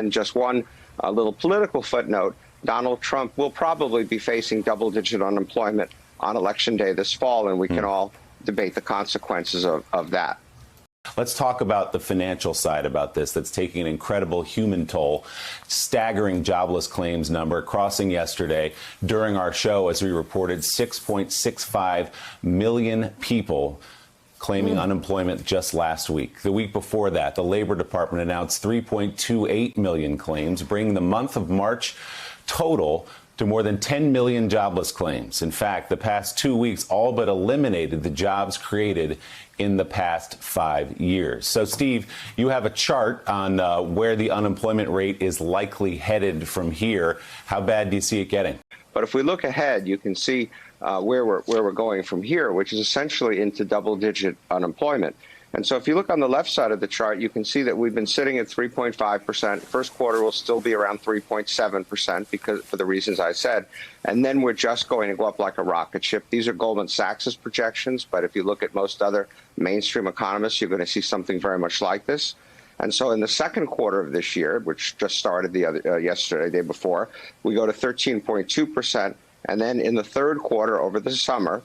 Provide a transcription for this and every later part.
And just one little political footnote, Donald Trump will probably be facing double-digit unemployment on Election Day this fall, and we can all debate the consequences of that. Let's talk about the financial side about this that's taking an incredible human toll. Staggering jobless claims number crossing yesterday during our show as we reported 6.65 million people claiming unemployment just last week. The week before that, the Labor Department announced 3.28 million claims, bringing the month of March total to more than 10 million jobless claims. In fact, the past 2 weeks all but eliminated the jobs created in the past 5 years. So, Steve, you have a chart on where the unemployment rate is likely headed from here. How bad do you see it getting? But if we look ahead, you can see where we're going from here, which is essentially into double-digit unemployment. And so if you look on the left side of the chart, you can see that we've been sitting at 3.5%. First quarter will still be around 3.7% because for the reasons I said. And then we're just going to go up like a rocket ship. These are Goldman Sachs' projections, but if you look at most other mainstream economists, you're going to see something very much like this. And so in the second quarter of this year, which just started yesterday, day before, we go to 13.2%. And then in the third quarter over the summer,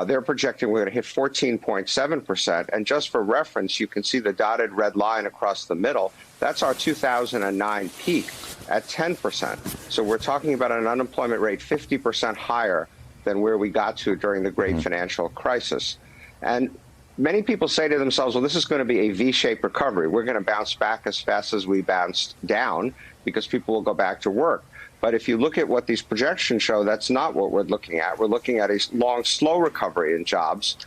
they're projecting we're going to hit 14.7%. And just for reference, you can see the dotted red line across the middle. That's our 2009 peak at 10%. So we're talking about an unemployment rate 50% higher than where we got to during the great financial crisis. And many people say to themselves, well, this is going to be a V-shaped recovery. We're going to bounce back as fast as we bounced down because people will go back to work. But if you look at what these projections show, that's not what we're looking at. We're looking at a long, slow recovery in jobs,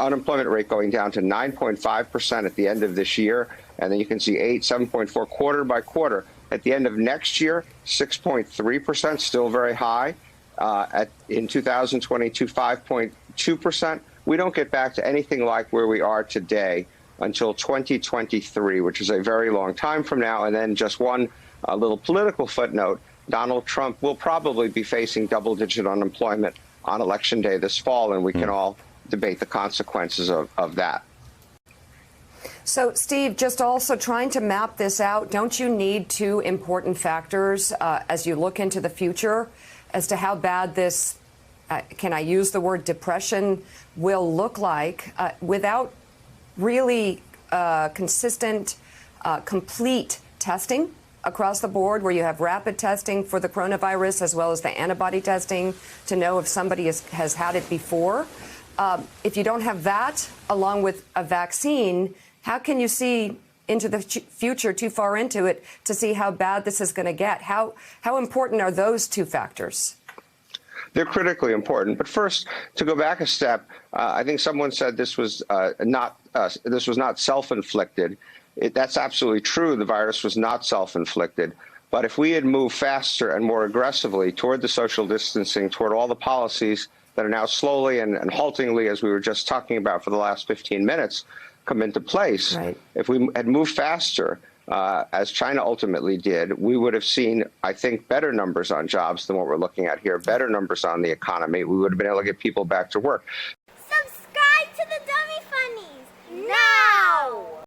unemployment rate going down to 9.5% at the end of this year. And then you can see 7.4 quarter by quarter. At the end of next year, 6.3%, still very high. In 2022, 5.2%. We don't get back to anything like where we are today until 2023, which is a very long time from now. And then just one little political footnote. Donald Trump will probably be facing double-digit unemployment on Election Day this fall, and we can all debate the consequences of that. So, Steve, just also trying to map this out, don't you need two important factors as you look into the future as to how bad this, can I use the word depression, will look like without really consistent, complete testing across the board, where you have rapid testing for the coronavirus as well as the antibody testing to know if somebody has had it before? If you don't have that, along with a vaccine, how can you see into the future, too far into it, to see how bad this is going to get? How important are those two factors? They're critically important. But first, to go back a step, I think someone said this was not self-inflicted. That's absolutely true. The virus was not self-inflicted. But if we had moved faster and more aggressively toward the social distancing, toward all the policies that are now slowly and haltingly, as we were just talking about for the last 15 minutes, come into place, right. If we had moved faster, as China ultimately did, we would have seen, I think, better numbers on jobs than what we're looking at here, better numbers on the economy. We would have been able to get people back to work.